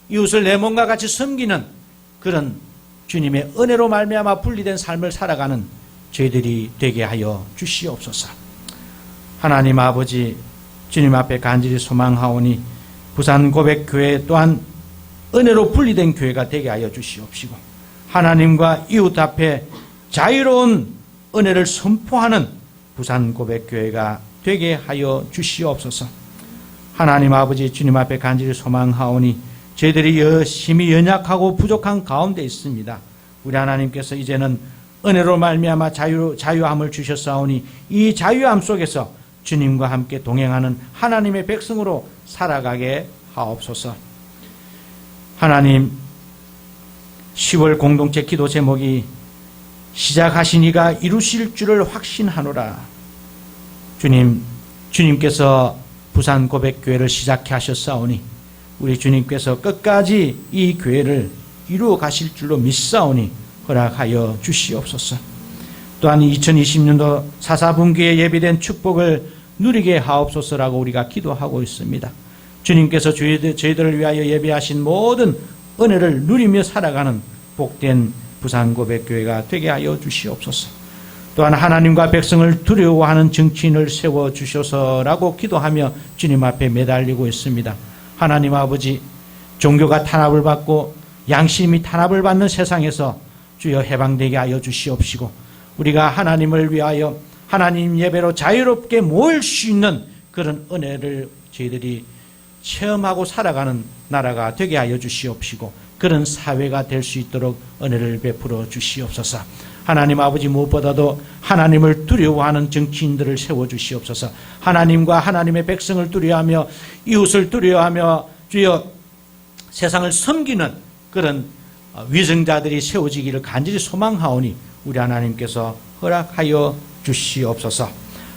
이웃을 내 몸과 같이 섬기는 그런 주님의 은혜로 말미암아 분리된 삶을 살아가는 저희들이 되게 하여 주시옵소서. 하나님 아버지, 주님 앞에 간절히 소망하오니 부산고백교회 또한 은혜로 분리된 교회가 되게 하여 주시옵시고 하나님과 이웃 앞에 자유로운 은혜를 선포하는 부산고백교회가 되게 하여 주시옵소서. 하나님 아버지, 주님 앞에 간절히 소망하오니 저희들이 열심히 연약하고 부족한 가운데 있습니다. 우리 하나님께서 이제는 은혜로 말미암아 자유함을 주셨사오니 이 자유함 속에서 주님과 함께 동행하는 하나님의 백성으로 살아가게 하옵소서. 하나님, 10월 공동체 기도 제목이 시작하신 이가 이루실 줄을 확신하노라. 주님께서 부산고백교회를 시작해 하셨사오니 우리 주님께서 끝까지 이 교회를 이루어 가실 줄로 믿사오니 허락하여 주시옵소서. 또한 2020년도 사사분기에 예비된 축복을 누리게 하옵소서라고 우리가 기도하고 있습니다. 주님께서 저희들을 위하여 예비하신 모든 은혜를 누리며 살아가는 복된 부산고백교회가 되게 하여 주시옵소서. 또한 하나님과 백성을 두려워하는 정치인을 세워주셔서라고 기도하며 주님 앞에 매달리고 있습니다. 하나님 아버지, 종교가 탄압을 받고 양심이 탄압을 받는 세상에서 주여 해방되게 하여 주시옵시고 우리가 하나님을 위하여 하나님 예배로 자유롭게 모일 수 있는 그런 은혜를 저희들이 체험하고 살아가는 나라가 되게 하여 주시옵시고 그런 사회가 될 수 있도록 은혜를 베풀어 주시옵소서. 하나님 아버지, 무엇보다도 하나님을 두려워하는 정치인들을 세워주시옵소서. 하나님과 하나님의 백성을 두려워하며 이웃을 두려워하며 주여 세상을 섬기는 그런 위정자들이 세워지기를 간절히 소망하오니 우리 하나님께서 허락하여 주시옵소서.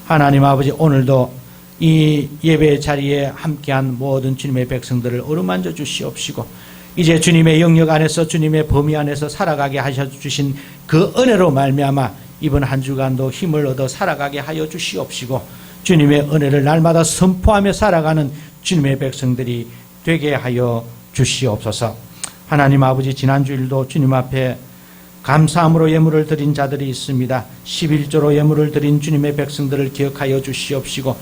하나님 아버지, 오늘도 이 예배 자리에 함께한 모든 주님의 백성들을 어루만져 주시옵시고 이제 주님의 영역 안에서 주님의 범위 안에서 살아가게 하셔 주신 그 은혜로 말미암아 이번 한 주간도 힘을 얻어 살아가게 하여 주시옵시고 주님의 은혜를 날마다 선포하며 살아가는 주님의 백성들이 되게 하여 주시옵소서. 하나님 아버지, 지난주일도 주님 앞에 감사함으로 예물을 드린 자들이 있습니다. 11조로 예물을 드린 주님의 백성들을 기억하여 주시옵시고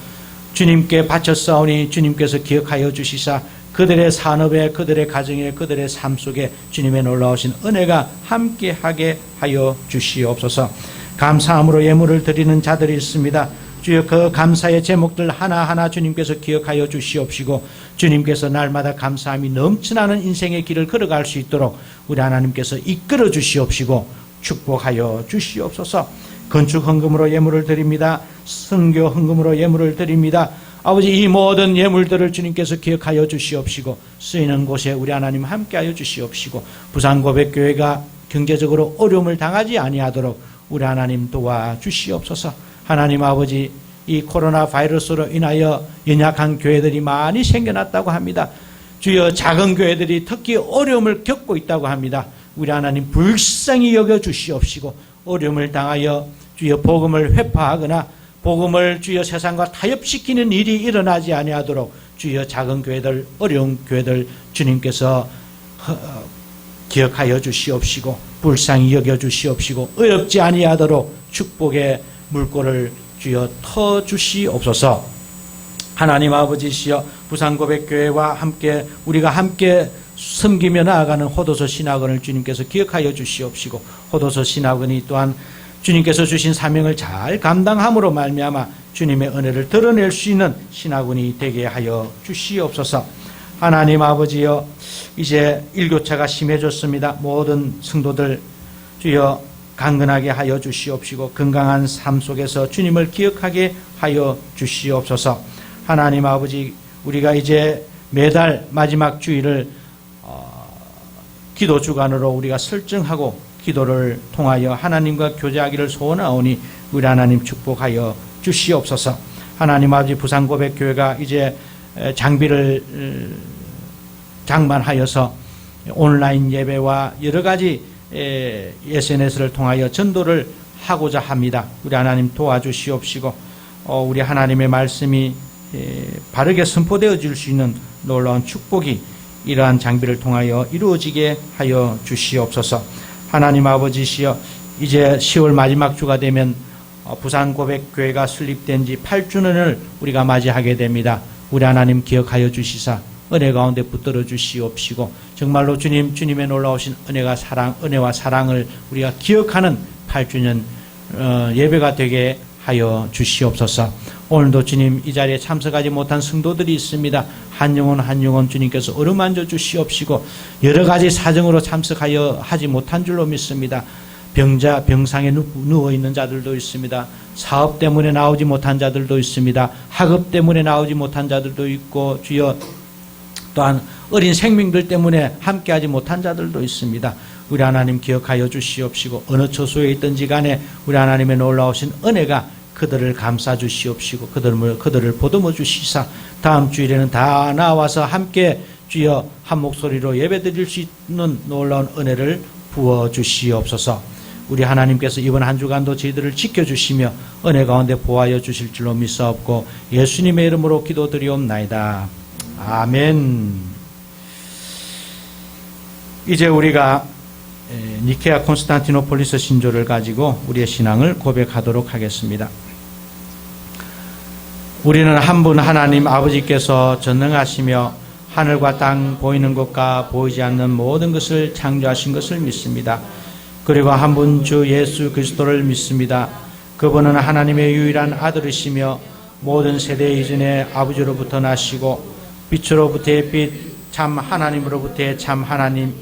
주님께 바쳤사오니 주님께서 기억하여 주시사 그들의 산업에 그들의 가정에 그들의 삶 속에 주님의 놀라우신 은혜가 함께하게 하여 주시옵소서. 감사함으로 예물을 드리는 자들이 있습니다. 주여, 그 감사의 제목들 하나하나 주님께서 기억하여 주시옵시고 주님께서 날마다 감사함이 넘쳐나는 인생의 길을 걸어갈 수 있도록 우리 하나님께서 이끌어 주시옵시고 축복하여 주시옵소서. 건축 헌금으로 예물을 드립니다. 선교 헌금으로 예물을 드립니다. 아버지, 이 모든 예물들을 주님께서 기억하여 주시옵시고 쓰이는 곳에 우리 하나님 함께하여 주시옵시고 부산고백교회가 경제적으로 어려움을 당하지 아니하도록 우리 하나님 도와주시옵소서. 하나님 아버지, 이 코로나 바이러스로 인하여 연약한 교회들이 많이 생겨났다고 합니다. 주여, 작은 교회들이 특히 어려움을 겪고 있다고 합니다. 우리 하나님 불쌍히 여겨 주시옵시고 어려움을 당하여 주여 복음을 회파하거나 복음을 주여 세상과 타협시키는 일이 일어나지 아니하도록 주여 작은 교회들, 어려운 교회들 주님께서 기억하여 주시옵시고 불쌍히 여겨 주시옵시고 어렵지 아니하도록 축복의 물꼬를 주여 터 주시옵소서. 하나님 아버지시여, 부산고백교회와 함께 우리가 함께 섬기며 나아가는 호도서 신학원을 주님께서 기억하여 주시옵시고, 호도서 신학원이 또한 주님께서 주신 사명을 잘 감당함으로 말미암아 주님의 은혜를 드러낼 수 있는 신학원이 되게 하여 주시옵소서. 하나님 아버지여, 이제 일교차가 심해졌습니다. 모든 성도들 주여 강건하게 하여 주시옵시고, 건강한 삶 속에서 주님을 기억하게 하여 주시옵소서. 하나님 아버지, 우리가 이제 매달 마지막 주일을 기도 주간으로 우리가 설정하고 기도를 통하여 하나님과 교제하기를 소원하오니 우리 하나님 축복하여 주시옵소서. 하나님 아버지, 부산고백교회가 이제 장비를 장만하여서 온라인 예배와 여러 가지 SNS를 통하여 전도를 하고자 합니다. 우리 하나님 도와주시옵시고, 우리 하나님의 말씀이 바르게 선포되어질 수 있는 놀라운 축복이 이러한 장비를 통하여 이루어지게 하여 주시옵소서. 하나님 아버지시여, 이제 10월 마지막 주가 되면 부산고백교회가 설립된 지 8주년을 우리가 맞이하게 됩니다. 우리 하나님 기억하여 주시사 은혜 가운데 붙들어 주시옵시고, 정말로 주님의 놀라우신 은혜와 사랑을 우리가 기억하는 8주년 예배가 되게 하여 주시옵소서. 오늘도 주님, 이 자리에 참석하지 못한 성도들이 있습니다. 한 영혼 주님께서 어루만져 주시옵시고, 여러 가지 사정으로 참석하여 하지 못한 줄로 믿습니다. 병상에 누워있는 자들도 있습니다. 사업 때문에 나오지 못한 자들도 있습니다. 학업 때문에 나오지 못한 자들도 있고, 주여 또한 어린 생명들 때문에 함께하지 못한 자들도 있습니다. 우리 하나님 기억하여 주시옵시고, 어느 처소에 있든지 간에 우리 하나님의 놀라우신 은혜가 그들을 감싸 주시옵시고, 그들을 보듬어 주시사 다음 주일에는 다 나와서 함께 주여 한 목소리로 예배드릴 수 있는 놀라운 은혜를 부어 주시옵소서. 우리 하나님께서 이번 한 주간도 저희들을 지켜주시며 은혜 가운데 보호하여 주실 줄로 믿사옵고, 예수님의 이름으로 기도드리옵나이다. 아멘. 이제 우리가 니케아 콘스탄티노폴리스 신조를 가지고 우리의 신앙을 고백하도록 하겠습니다. 우리는 한 분 하나님 아버지께서 전능하시며 하늘과 땅, 보이는 것과 보이지 않는 모든 것을 창조하신 것을 믿습니다. 그리고 한 분 주 예수 그리스도를 믿습니다. 그분은 하나님의 유일한 아들이시며 모든 세대 이전에 아버지로부터 나시고 빛으로부터의 빛, 참 하나님으로부터의 참 하나님,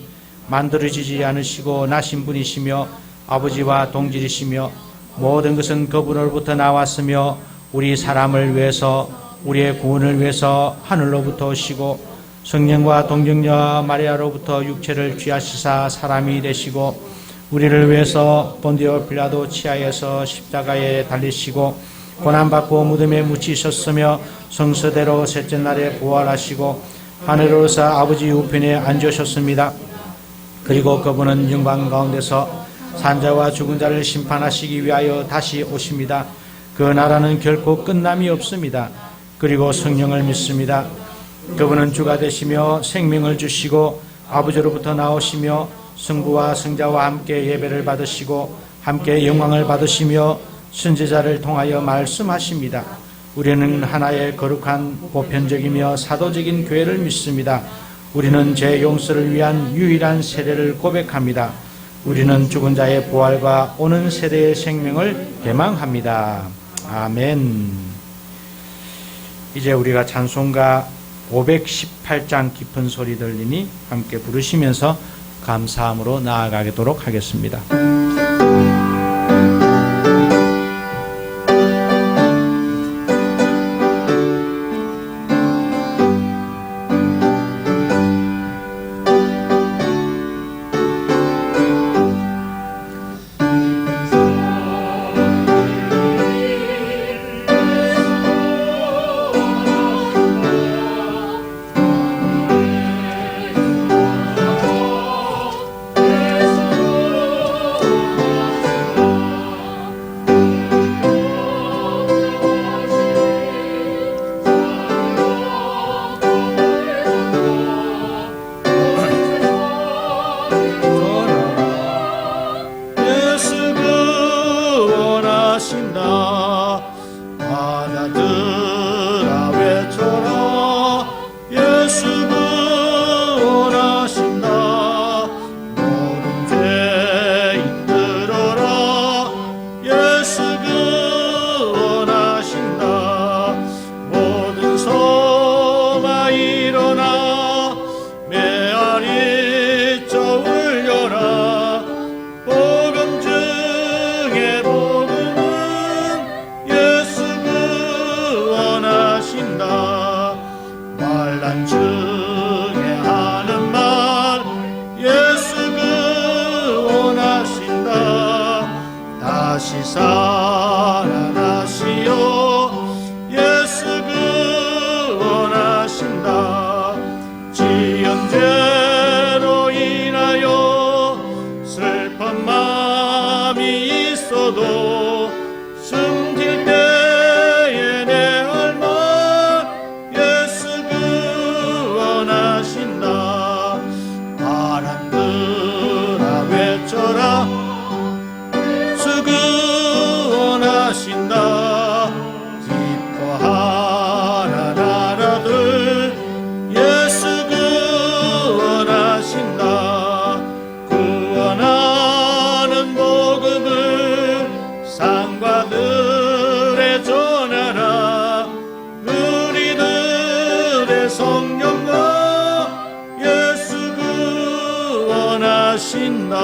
만들어지지 않으시고 나신 분이시며 아버지와 동질이시며 모든 것은 그분으로부터 나왔으며 우리 사람을 위해서, 우리의 구원을 위해서 하늘로부터 오시고 성령과 동정녀와 마리아로부터 육체를 취하시사 사람이 되시고 우리를 위해서 본디오 빌라도 치하에서 십자가에 달리시고 고난받고 무덤에 묻히셨으며 성서대로 셋째 날에 부활하시고 하늘로서 아버지 우편에 앉으셨습니다. 그리고 그분은 영광 가운데서 산자와 죽은 자를 심판하시기 위하여 다시 오십니다. 그 나라는 결코 끝남이 없습니다. 그리고 성령을 믿습니다. 그분은 주가 되시며 생명을 주시고 아버지로부터 나오시며 성부와 성자와 함께 예배를 받으시고 함께 영광을 받으시며 선지자를 통하여 말씀하십니다. 우리는 하나의 거룩한 보편적이며 사도적인 교회를 믿습니다. 우리는 죄 용서를 위한 유일한 세례를 고백합니다. 우리는 죽은 자의 부활과 오는 세대의 생명을 대망합니다. 아멘. 이제 우리가 찬송가 518장 깊은 소리 들리니 함께 부르시면서 감사함으로 나아가도록 하겠습니다. 바다들아 외쳐라 예수 구원하신다 모든 죄인 들어라 예수 구원하신다 모든 소마 일어나 메아리 쳐 울려라 복음 중에 복음은 예수 구원하신다 말란 중에 하는 말 예수 구원하신다 다시 살아나시오 예수 구원하신다 지연죄로 인하여 슬픈 마음이 있어도 숨질 때에 내 할말 예수 구원하신다 바람들아 외쳐라 예수 구원하신다 기뻐하라 나라들 예수 구원하신다 구원하는 복음을 상과들에 전하라 우리들의 성령과 예수 구원하신다.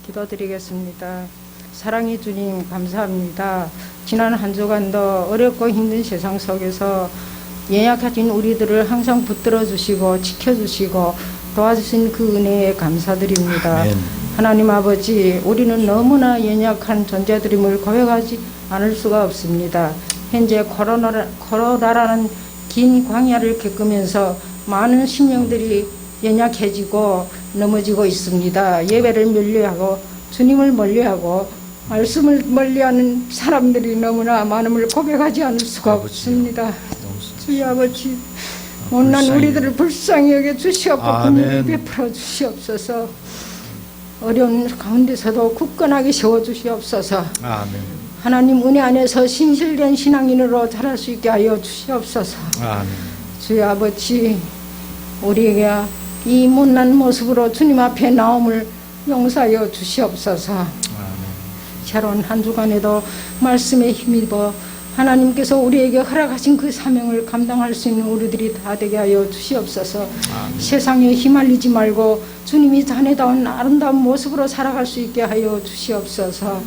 기도드리겠습니다. 사랑의 주님 감사합니다. 지난 한 주간도 어렵고 힘든 세상 속에서 연약해진 우리들을 항상 붙들어 주시고 지켜주시고 도와주신 그 은혜에 감사드립니다. 아멘. 하나님 아버지, 우리는 너무나 연약한 존재들임을 고백하지 않을 수가 없습니다. 현재 코로나라는 긴 광야를 겪으면서 많은 심령들이 연약해지고 넘어지고 있습니다. 예배를 멀리하고 주님을 멀리하고 말씀을 멀리하는 사람들이 너무나 많음을 고백하지 않을 수가 없습니다. 주여 아버지, 못난 우리들을 불쌍히 여겨 주시옵고 긍휼히 베풀어 주시옵소서. 어려운 가운데서도 굳건하게 세워 주시옵소서. 아멘. 하나님 은혜 안에서 신실된 신앙인으로 자랄 수 있게 하여 주시옵소서. 아멘. 주여 아버지, 우리에게 이 못난 모습으로 주님 앞에 나옴을 용서하여 주시옵소서. 새로운 한 주간에도 말씀에 힘입어 하나님께서 우리에게 허락하신 그 사명을 감당할 수 있는 우리들이 다 되게 하여 주시옵소서. 세상에 휘말리지 말고 주님이 자네다운 아름다운 모습으로 살아갈 수 있게 하여 주시옵소서.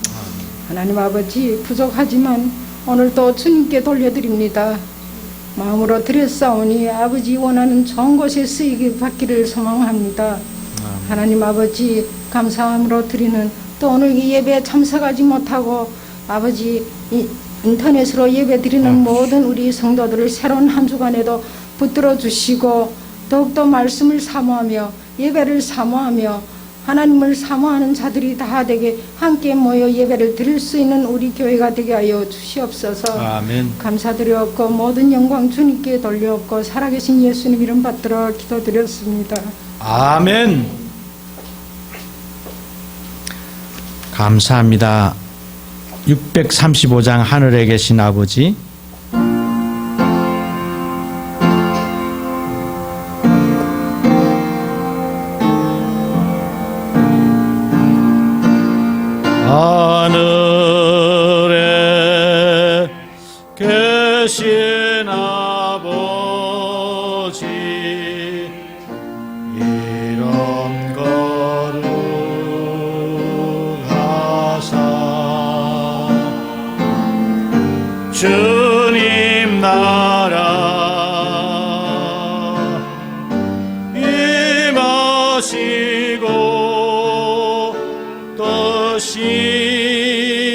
하나님 아버지, 부족하지만 오늘도 주님께 돌려드립니다. 마음으로 드렸사오니 아버지 원하는 좋은 곳에 쓰이기 받기를 소망합니다. 하나님 아버지, 감사함으로 드리는 또 오늘 이 예배에 참석하지 못하고 아버지 인터넷으로 예배 드리는 모든 우리 성도들을 새로운 한 주간에도 붙들어 주시고 더욱더 말씀을 사모하며 예배를 사모하며 하나님을 사모하는 자들이 다 되게 함께 모여 예배를 드릴 수 있는 우리 교회가 되게 하여 주시옵소서. 아멘. 감사드렸고 모든 영광 주님께 돌려옵고 살아계신 예수님 이름 받들어 기도드렸습니다. 아멘. 감사합니다. 635장 하늘에 계신 아버지, 하늘에 계신 아버지 이름 거룩하사 주님 나라 임하시고 뜻이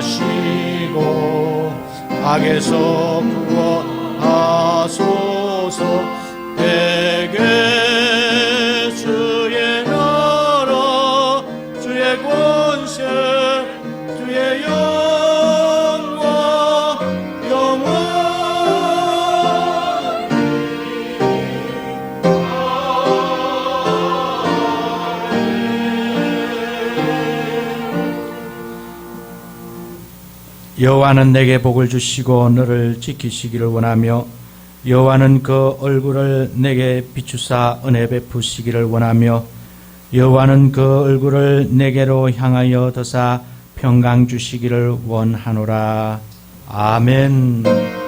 하시고 악에서 구원하소서. 내게 주의 나라 주의 권세 주의 영광 여호와는 내게 복을 주시고 너를 지키시기를 원하며 여호와는 그 얼굴을 내게 비추사 은혜 베푸시기를 원하며 여호와는 그 얼굴을 내게로 향하여 드사 평강 주시기를 원하노라. 아멘.